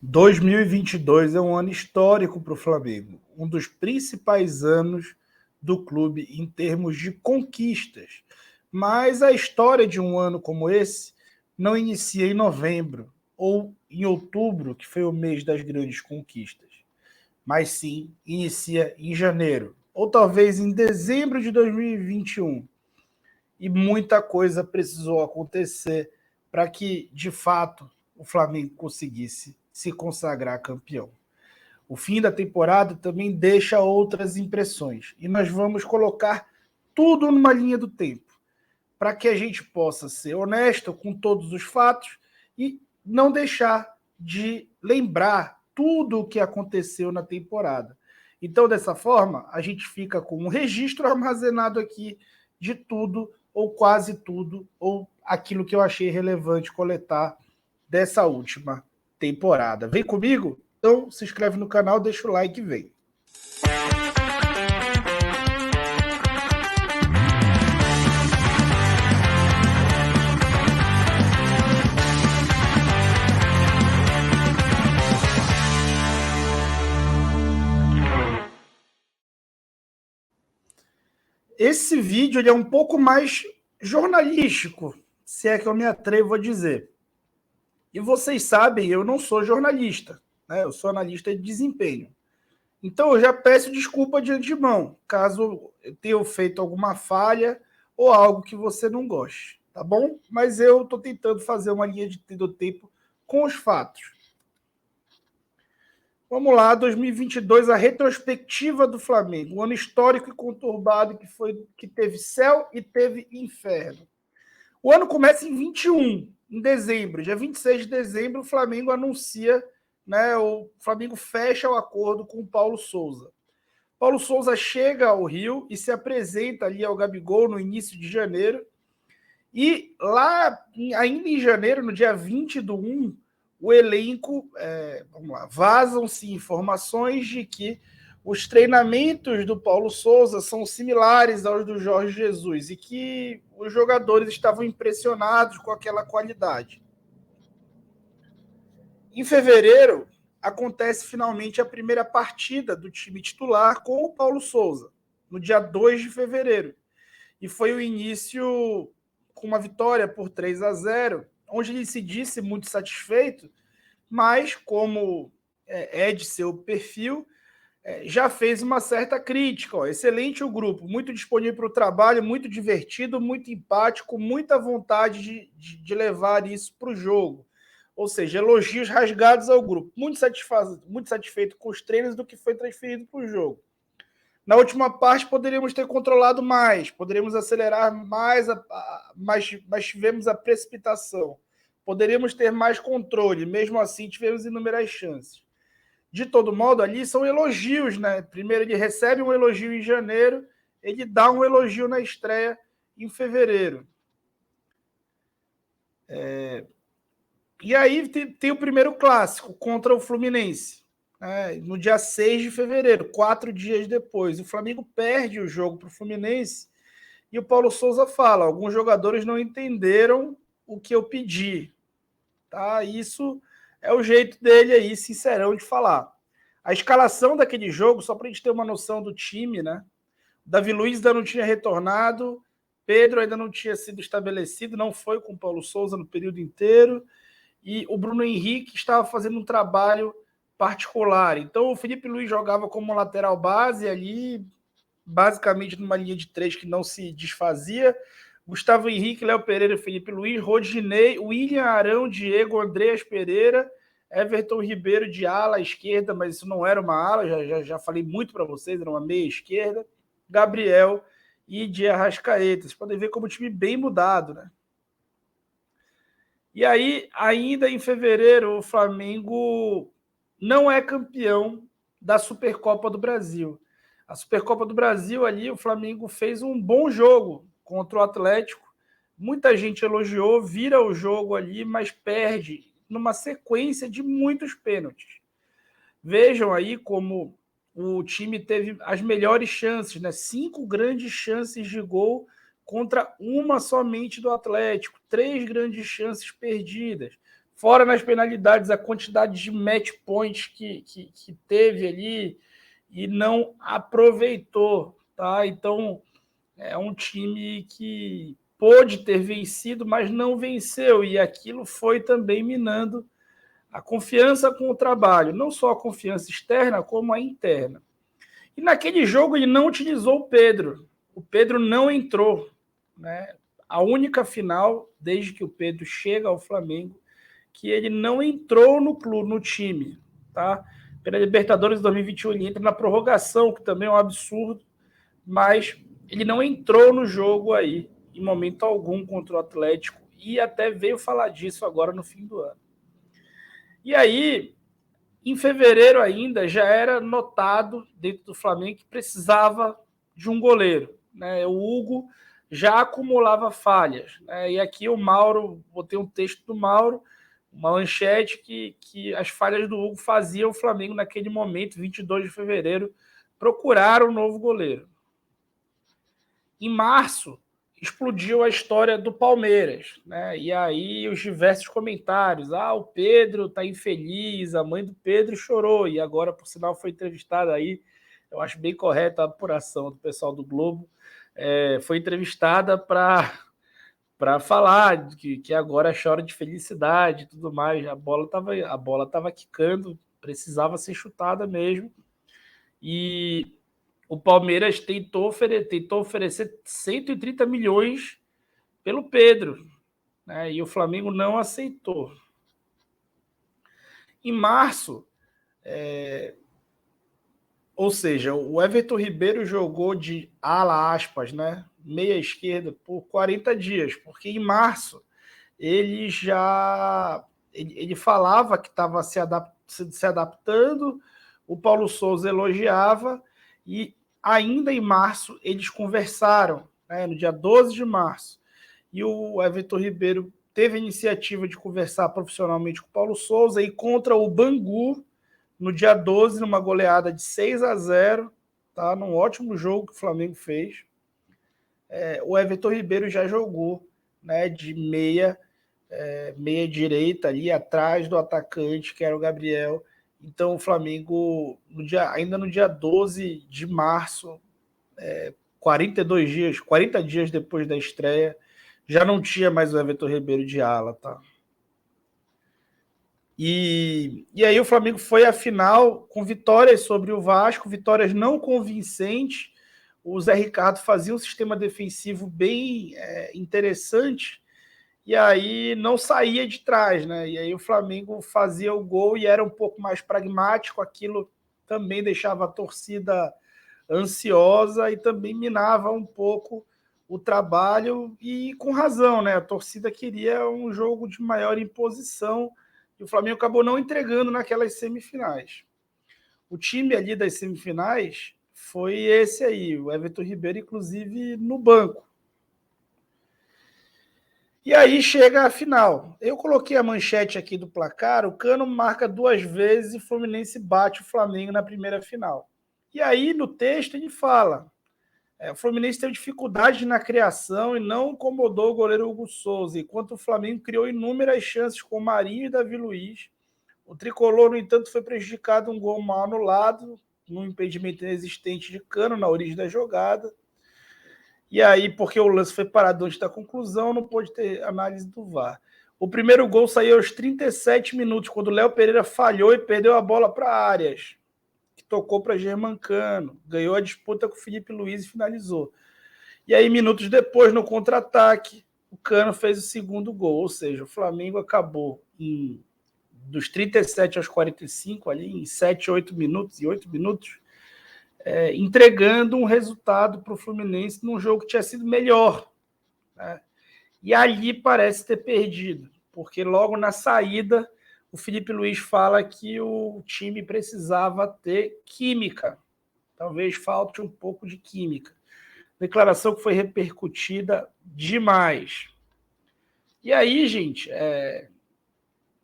2022 é um ano histórico para o Flamengo, um dos principais anos do clube em termos de conquistas. Mas a história de um ano como esse não inicia em novembro ou em outubro, que foi o mês das grandes conquistas, mas sim inicia em janeiro, ou talvez em dezembro de 2021. E muita coisa precisou acontecer para que, de fato, o Flamengo conseguisse se consagrar campeão. O fim da temporada também deixa outras impressões. E nós vamos colocar tudo numa linha do tempo, para que a gente possa ser honesto com todos os fatos e não deixar de lembrar tudo o que aconteceu na temporada. Então, dessa forma, a gente fica com um registro armazenado aqui de tudo, ou quase tudo, ou aquilo que eu achei relevante coletar dessa última temporada. Vem comigo? Então, se inscreve no canal, deixa o like e vem. Esse vídeo ele é um pouco mais jornalístico, se é que eu me atrevo a dizer. E vocês sabem, eu não sou jornalista, né? Eu sou analista de desempenho. Então eu já peço desculpa de antemão, caso eu tenha feito alguma falha ou algo que você não goste, tá bom? Mas eu estou tentando fazer uma linha do tempo com os fatos. Vamos lá, 2022, a retrospectiva do Flamengo, um ano histórico e conturbado que teve céu e teve inferno. O ano começa em 21, em dezembro, dia 26 de dezembro, o Flamengo anuncia, né, o Flamengo fecha o acordo com o Paulo Souza. Paulo Souza chega ao Rio e se apresenta ali ao Gabigol no início de janeiro. E lá, ainda em janeiro, no dia 20/1, o elenco, vazam-se informações de que os treinamentos do Paulo Souza são similares aos do Jorge Jesus e que os jogadores estavam impressionados com aquela qualidade. Em fevereiro, acontece finalmente a primeira partida do time titular com o Paulo Souza, no dia 2 de fevereiro. E foi o início com uma vitória por 3-0, onde ele se disse muito satisfeito, mas como é de seu perfil, já fez uma certa crítica. Ó, excelente o grupo, muito disponível para o trabalho, muito divertido, muito empático, muita vontade de levar isso para o jogo. Ou seja, elogios rasgados ao grupo. Muito satisfeito com os treinos do que foi transferido para o jogo. Na última parte, poderíamos ter controlado mais, poderíamos acelerar mais, mas tivemos a precipitação. Poderíamos ter mais controle, mesmo assim tivemos inúmeras chances. De todo modo, ali são elogios, né? Primeiro ele recebe um elogio em janeiro, ele dá um elogio na estreia em fevereiro. E aí tem o primeiro clássico contra o Fluminense, no dia 6 de fevereiro, 4 dias depois. O Flamengo perde o jogo para o Fluminense e o Paulo Souza fala: alguns jogadores não entenderam o que eu pedi. Tá? Isso é o jeito dele aí, sincerão, de falar. A escalação daquele jogo, só para a gente ter uma noção do time, né? Davi Luiz ainda não tinha retornado, Pedro ainda não tinha sido estabelecido, não foi com o Paulo Souza no período inteiro, e o Bruno Henrique estava fazendo um trabalho particular. Então o Felipe Luiz jogava como lateral base ali, basicamente numa linha de 3 que não se desfazia. Gustavo Henrique, Léo Pereira, Felipe Luiz, Rodinei, William Arão, Diego, Andreas Pereira, Everton Ribeiro de ala à esquerda, mas isso não era uma ala, já falei muito para vocês, era uma meia esquerda, Gabriel e de Arrascaeta. Vocês podem ver como o time bem mudado, né? E aí, ainda em fevereiro, o Flamengo não é campeão da Supercopa do Brasil. A Supercopa do Brasil ali, o Flamengo fez um bom jogo contra o Atlético. Muita gente elogiou, vira o jogo ali, mas perde numa sequência de muitos pênaltis. Vejam aí como o time teve as melhores chances, né? 5 grandes chances de gol contra uma somente do Atlético, 3 grandes chances perdidas. Fora nas penalidades, a quantidade de match points que teve ali e não aproveitou, tá? Então, é um time que pôde ter vencido, mas não venceu, e aquilo foi também minando a confiança com o trabalho, não só a confiança externa, como a interna. E naquele jogo ele não utilizou o Pedro não entrou, né? A única final, desde que o Pedro chega ao Flamengo, que ele não entrou no clube, no time, tá? Pela Libertadores 2021 ele entra na prorrogação, que também é um absurdo, mas ele não entrou no jogo aí, em momento algum, contra o Atlético, e até veio falar disso agora no fim do ano. E aí, em fevereiro ainda, já era notado dentro do Flamengo que precisava de um goleiro, né? O Hugo já acumulava falhas, né? E aqui o Mauro, botei um texto do Mauro, uma manchete que as falhas do Hugo faziam o Flamengo naquele momento, 22 de fevereiro, procurar um novo goleiro. Em março, explodiu a história do Palmeiras, né? E aí os diversos comentários, o Pedro tá infeliz, a mãe do Pedro chorou, e agora, por sinal, foi entrevistada aí, eu acho bem correta a apuração do pessoal do Globo, foi entrevistada para falar que agora chora de felicidade e tudo mais, a bola tava quicando, precisava ser chutada mesmo, e o Palmeiras tentou oferecer 130 milhões pelo Pedro, né? E o Flamengo não aceitou. Em março, ou seja, o Everton Ribeiro jogou de ala aspas, né? Meia esquerda por 40 dias, porque em março ele já ele falava que estava se adaptando, o Paulo Souza elogiava, e ainda em março eles conversaram, né, no dia 12 de março, e o Everton Ribeiro teve a iniciativa de conversar profissionalmente com o Paulo Souza, e contra o Bangu, no dia 12, numa goleada de 6-0, tá? Num ótimo jogo que o Flamengo fez, o Everton Ribeiro já jogou, né, de meia direita ali atrás do atacante, que era o Gabriel. Então o Flamengo, ainda no dia 12 de março, 40 dias depois da estreia, já não tinha mais o Everton Ribeiro de ala, tá? E aí o Flamengo foi à final com vitórias sobre o Vasco, vitórias não convincentes. O Zé Ricardo fazia um sistema defensivo bem interessante, e aí não saía de trás, né? E aí o Flamengo fazia o gol e era um pouco mais pragmático, aquilo também deixava a torcida ansiosa e também minava um pouco o trabalho, e com razão, né? A torcida queria um jogo de maior imposição, e o Flamengo acabou não entregando naquelas semifinais. O time ali das semifinais foi esse aí, o Everton Ribeiro, inclusive, no banco. E aí chega a final. Eu coloquei a manchete aqui do placar, o Cano marca 2 vezes e o Fluminense bate o Flamengo na primeira final. E aí no texto ele fala, o Fluminense teve dificuldade na criação e não incomodou o goleiro Hugo Souza, enquanto o Flamengo criou inúmeras chances com Marinho e Davi Luiz. O tricolor, no entanto, foi prejudicado um gol mal anulado, num impedimento inexistente de Cano na origem da jogada. E aí, porque o lance foi parado antes da conclusão, não pôde ter análise do VAR. O primeiro gol saiu aos 37 minutos, quando o Léo Pereira falhou e perdeu a bola para Arias, que tocou para Germancano, ganhou a disputa com o Felipe Luiz e finalizou. E aí, minutos depois, no contra-ataque, o Cano fez o segundo gol, ou seja, o Flamengo acabou dos 37 aos 45, ali em 7, 8 minutos e 8 minutos, entregando um resultado para o Fluminense num jogo que tinha sido melhor, né? E ali parece ter perdido, porque logo na saída o Felipe Luiz fala que o time precisava ter química, talvez falte um pouco de química. Declaração que foi repercutida demais. E aí, gente,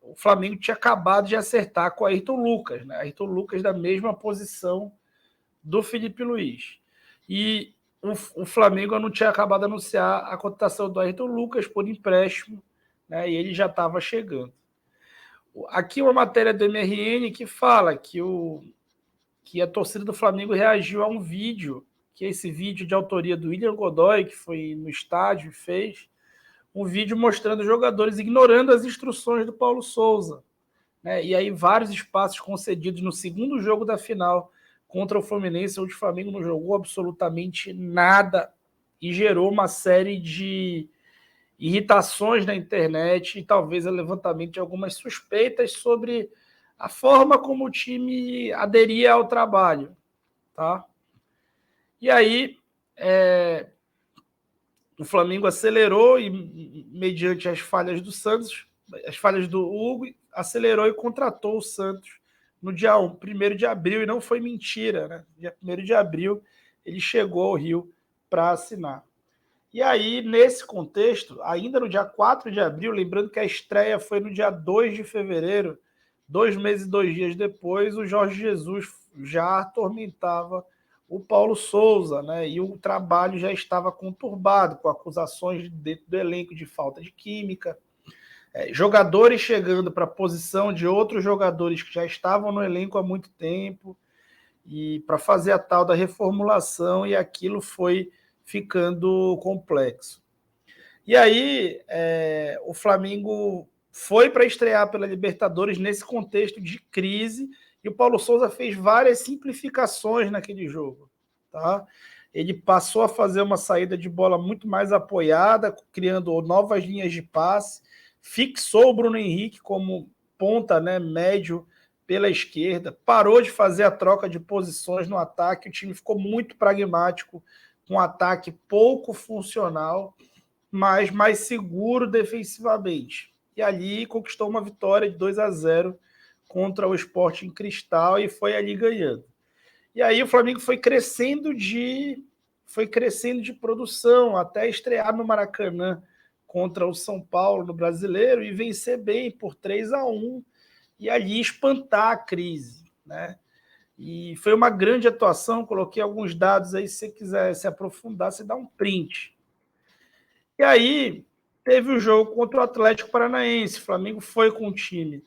o Flamengo tinha acabado de acertar com o Ayrton Lucas, né? Ayrton Lucas da mesma posição do Felipe Luiz. E o Flamengo não tinha acabado de anunciar a contratação do Ayrton Lucas por empréstimo, né? E ele já estava chegando. Aqui uma matéria do MRN que fala que a torcida do Flamengo reagiu a um vídeo, que é esse vídeo de autoria do William Godoy, que foi no estádio e fez, um vídeo mostrando jogadores ignorando as instruções do Paulo Souza. Né? E aí vários espaços concedidos no segundo jogo da final contra o Fluminense, onde o Flamengo não jogou absolutamente nada e gerou uma série de irritações na internet e talvez o levantamento de algumas suspeitas sobre a forma como o time aderia ao trabalho. Tá? E aí o Flamengo acelerou e, mediante as falhas do Santos, as falhas do Hugo, acelerou e contratou o Santos no dia 1 de abril, e não foi mentira, né? Dia 1º de abril ele chegou ao Rio para assinar. E aí, nesse contexto, ainda no dia 4 de abril, lembrando que a estreia foi no dia 2 de fevereiro, 2 meses e 2 dias depois, o Jorge Jesus já atormentava o Paulo Souza, né? E o trabalho já estava conturbado, com acusações dentro do elenco de falta de química, jogadores chegando para a posição de outros jogadores que já estavam no elenco há muito tempo, e para fazer a tal da reformulação, e aquilo foi ficando complexo. E aí o Flamengo foi para estrear pela Libertadores nesse contexto de crise, e o Paulo Souza fez várias simplificações naquele jogo. Tá? Ele passou a fazer uma saída de bola muito mais apoiada, criando novas linhas de passe, fixou o Bruno Henrique como ponta, né, médio pela esquerda, parou de fazer a troca de posições no ataque, o time ficou muito pragmático, com um ataque pouco funcional, mas mais seguro defensivamente. E ali conquistou uma vitória de 2-0 contra o Sporting Cristal e foi ali ganhando. E aí o Flamengo foi crescendo de produção até estrear no Maracanã contra o São Paulo no Brasileiro e vencer bem por 3-1 e ali espantar a crise, né? E foi uma grande atuação, coloquei alguns dados aí, se você quiser se aprofundar, você dá um print. E aí teve o jogo contra o Atlético Paranaense, o Flamengo foi com um time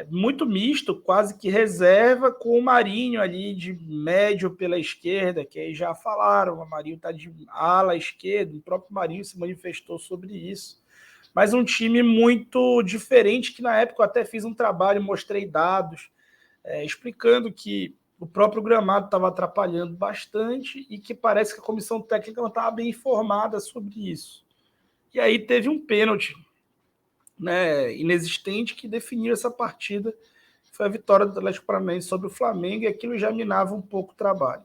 muito misto, quase que reserva, com o Marinho ali de médio pela esquerda, que aí já falaram, o Marinho está de ala esquerda, o próprio Marinho se manifestou sobre isso. Mas um time muito diferente, que na época eu até fiz um trabalho, mostrei dados, explicando que o próprio gramado estava atrapalhando bastante e que parece que a comissão técnica não estava bem informada sobre isso. E aí teve um pênalti, né, inexistente, que definiu essa partida. Foi a vitória do Atlético Paranaense sobre o Flamengo, e aquilo já minava um pouco o trabalho.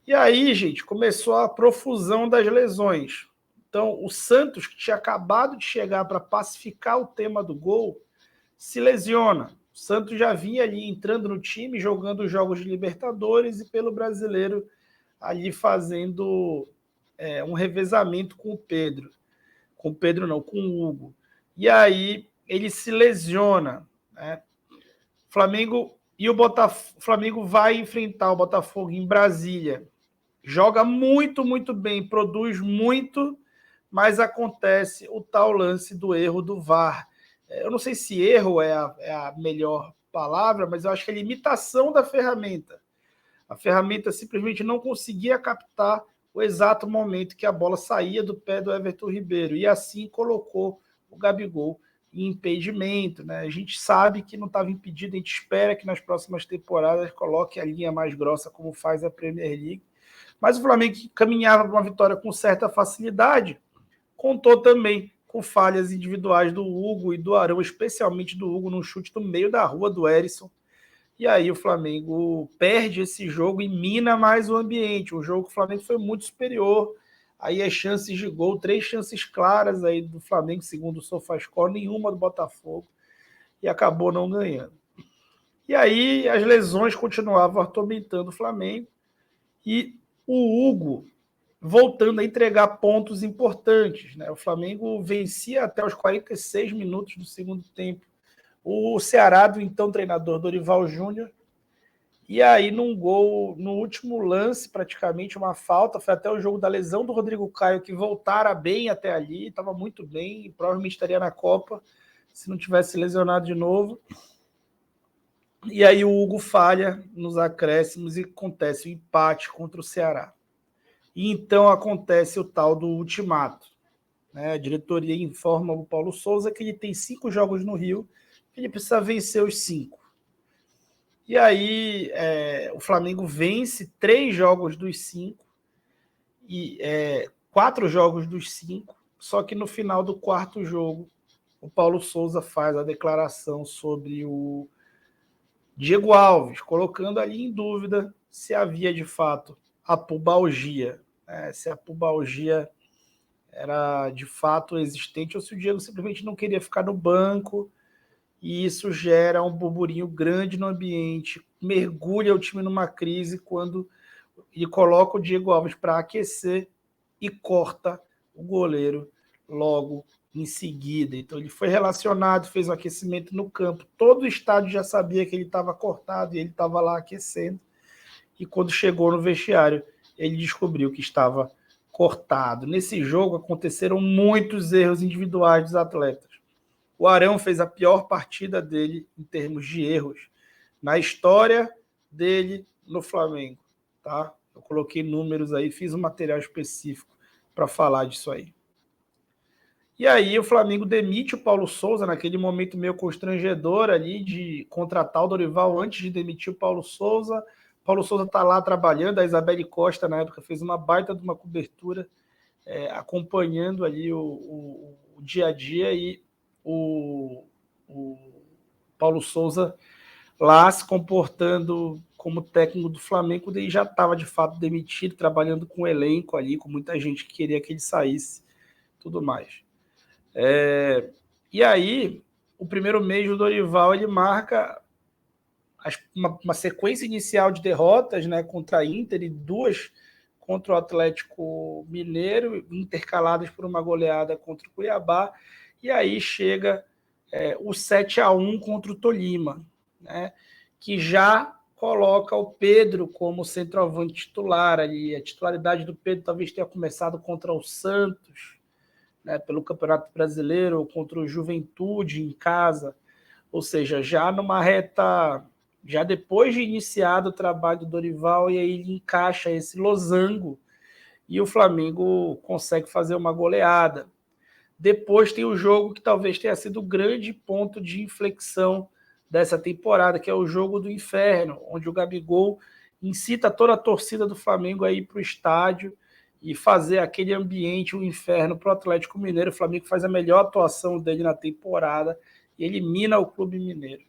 E aí, gente, começou a profusão das lesões. Então, o Santos, que tinha acabado de chegar para pacificar o tema do gol, se lesiona. O Santos já vinha ali entrando no time, jogando os jogos de Libertadores e pelo Brasileiro ali fazendo um revezamento com o Pedro. Com o Pedro não, com o Hugo. E aí ele se lesiona, né? Flamengo Flamengo vai enfrentar o Botafogo em Brasília. Joga muito, muito bem, produz muito, mas acontece o tal lance do erro do VAR. Eu não sei se erro é a melhor palavra, mas eu acho que é a limitação da ferramenta. A ferramenta simplesmente não conseguia captar o exato momento que a bola saía do pé do Everton Ribeiro, e assim colocou o Gabigol em impedimento. Né? A gente sabe que não estava impedido, a gente espera que nas próximas temporadas coloque a linha mais grossa, como faz a Premier League. Mas o Flamengo, que caminhava para uma vitória com certa facilidade, contou também com falhas individuais do Hugo e do Arão, especialmente do Hugo, num chute no meio da rua do Erisson. E aí o Flamengo perde esse jogo e mina mais o ambiente. O jogo que o Flamengo foi muito superior. Aí as chances de gol, 3 chances claras aí do Flamengo, segundo o SofaScore, nenhuma do Botafogo, e acabou não ganhando. E aí as lesões continuavam atormentando o Flamengo, e o Hugo voltando a entregar pontos importantes. Né? O Flamengo vencia até os 46 minutos do segundo tempo o Ceará, do então treinador Dorival Júnior, e aí num gol, no último lance, praticamente uma falta, foi até o jogo da lesão do Rodrigo Caio, que voltara bem até ali, estava muito bem, e provavelmente estaria na Copa, se não tivesse lesionado de novo. E aí o Hugo falha nos acréscimos e acontece o empate contra o Ceará. E então acontece o tal do ultimato. A diretoria informa o Paulo Souza que ele tem 5 jogos no Rio, que ele precisa vencer os 5. E aí o Flamengo vence 3 jogos dos 5, e 4 jogos dos 5, só que no final do 4º jogo, o Paulo Souza faz a declaração sobre o Diego Alves, colocando ali em dúvida se havia de fato a pubalgia, se a pubalgia era de fato existente ou se o Diego simplesmente não queria ficar no banco, e isso gera um burburinho grande no ambiente, mergulha o time numa crise quando ele coloca o Diego Alves para aquecer e corta o goleiro logo em seguida. Então ele foi relacionado, fez um aquecimento no campo, todo o estádio já sabia que ele estava cortado e ele estava lá aquecendo, e quando chegou no vestiário ele descobriu que estava cortado. Nesse jogo aconteceram muitos erros individuais dos atletas. O Arão fez a pior partida dele em termos de erros na história dele no Flamengo, tá? Eu coloquei números aí, fiz um material específico para falar disso aí. E aí o Flamengo demite o Paulo Souza naquele momento meio constrangedor ali de contratar o Dorival antes de demitir o Paulo Souza. Paulo Souza está lá trabalhando, a Isabelle Costa na época fez uma baita de uma cobertura acompanhando ali o dia a dia, e o Paulo Souza lá se comportando como técnico do Flamengo, daí já estava de fato demitido, trabalhando com o elenco ali, com muita gente que queria que ele saísse, tudo mais. E aí, o primeiro mês do Dorival, ele marca uma sequência inicial de derrotas, né, contra a Inter e 2 contra o Atlético Mineiro, intercaladas por uma goleada contra o Cuiabá, e aí chega o 7-1 contra o Tolima, né, que já coloca o Pedro como centroavante titular ali. A titularidade do Pedro talvez tenha começado contra o Santos, né, pelo Campeonato Brasileiro, ou contra o Juventude em casa, ou seja, já numa reta, já depois de iniciado o trabalho do Dorival, e aí ele encaixa esse losango e o Flamengo consegue fazer uma goleada. Depois tem o jogo que talvez tenha sido o grande ponto de inflexão dessa temporada, que é o jogo do inferno, onde o Gabigol incita toda a torcida do Flamengo a ir para o estádio e fazer aquele ambiente, um inferno para o Atlético Mineiro. O Flamengo faz a melhor atuação dele na temporada e elimina o Clube Mineiro.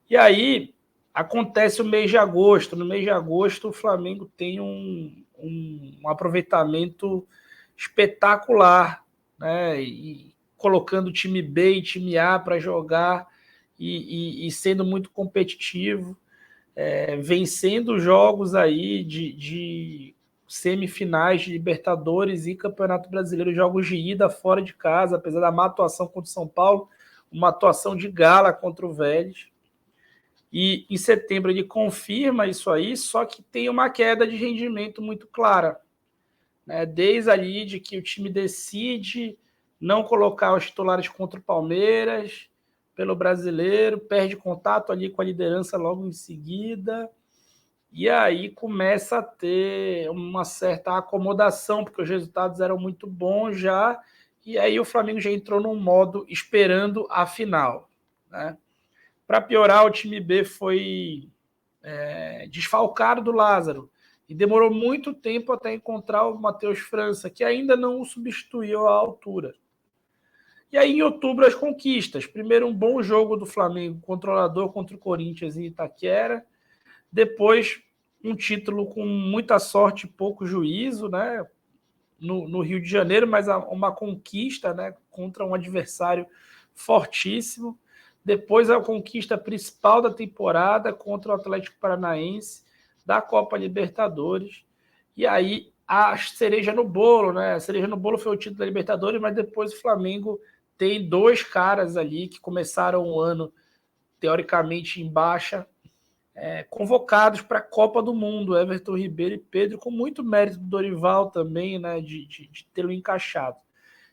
E aí acontece o mês de agosto. No mês de agosto, o Flamengo tem um aproveitamento espetacular, né? E colocando time B e time A para jogar e sendo muito competitivo, vencendo jogos aí de semifinais de Libertadores e Campeonato Brasileiro, jogos de ida fora de casa, apesar da má atuação contra o São Paulo, uma atuação de gala contra o Vélez. E em setembro ele confirma isso aí, só que tem uma queda de rendimento muito clara, né? Desde ali de que o time decide não colocar os titulares contra o Palmeiras pelo Brasileiro, perde contato ali com a liderança logo em seguida, e aí começa a ter uma certa acomodação, porque os resultados eram muito bons já, e aí o Flamengo já entrou num modo esperando a final, né? Para piorar, o time B foi desfalcado do Lázaro e demorou muito tempo até encontrar o Matheus França, que ainda não o substituiu à altura. E aí, em outubro, as conquistas. Primeiro, um bom jogo do Flamengo, controlador contra o Corinthians em Itaquera. Depois, um título com muita sorte e pouco juízo, né? No Rio de Janeiro, mas uma conquista, né, contra um adversário fortíssimo. Depois a conquista principal da temporada contra o Atlético Paranaense, da Copa Libertadores. E aí a cereja no bolo, né? A cereja no bolo foi o título da Libertadores, mas depois o Flamengo tem 2 caras ali que começaram o ano teoricamente em baixa, convocados para a Copa do Mundo, Everton Ribeiro e Pedro, com muito mérito do Dorival também, né, de tê-lo encaixado.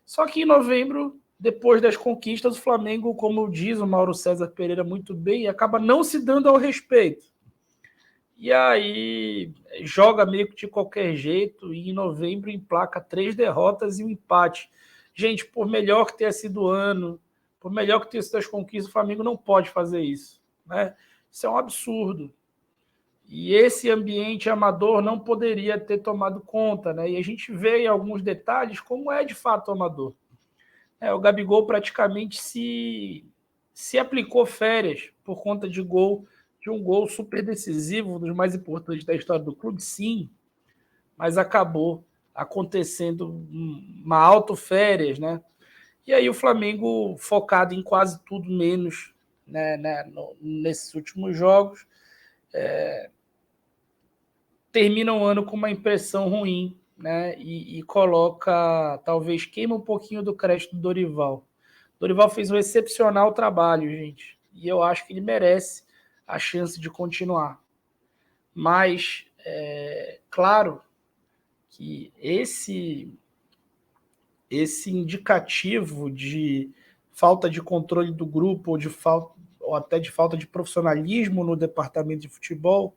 Só que em novembro depois das conquistas, o Flamengo, como diz o Mauro César Pereira muito bem, acaba não se dando ao respeito. E aí joga meio que de qualquer jeito e em novembro emplaca 3 derrotas e um empate. Gente, por melhor que tenha sido o ano, por melhor que tenha sido as conquistas, o Flamengo não pode fazer isso, né? Isso é um absurdo. E esse ambiente amador não poderia ter tomado conta, né? E a gente vê em alguns detalhes como é de fato amador. O Gabigol praticamente se aplicou férias por conta de um gol super decisivo, um dos mais importantes da história do clube, sim, mas acabou acontecendo uma autoférias, né? E aí o Flamengo focado em quase tudo menos, né, nesses últimos jogos, termina o ano com uma impressão ruim, né? E coloca, talvez queima um pouquinho do crédito do Dorival. Dorival fez um excepcional trabalho, gente, e eu acho que ele merece a chance de continuar. Mas, claro que esse indicativo de falta de controle do grupo ou até de falta de profissionalismo no departamento de futebol,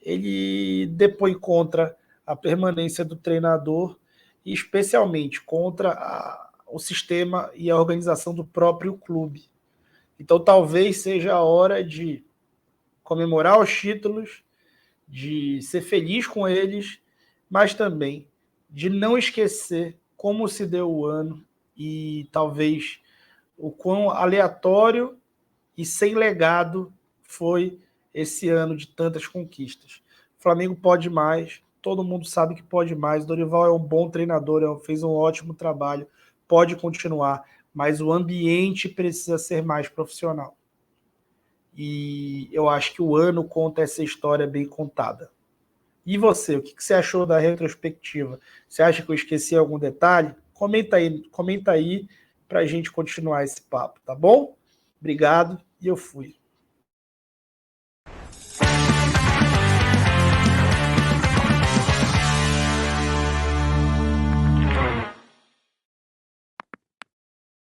ele depõe contra a permanência do treinador e especialmente contra o sistema e a organização do próprio clube. Então talvez seja a hora de comemorar os títulos, de ser feliz com eles, mas também de não esquecer como se deu o ano e talvez o quão aleatório e sem legado foi esse ano de tantas conquistas. O Flamengo pode mais, todo mundo sabe que pode mais. Dorival é um bom treinador, fez um ótimo trabalho, pode continuar, mas o ambiente precisa ser mais profissional. E eu acho que o ano conta essa história bem contada. E você, o que você achou da retrospectiva? Você acha que eu esqueci algum detalhe? Comenta aí para a gente continuar esse papo, tá bom? Obrigado e eu fui.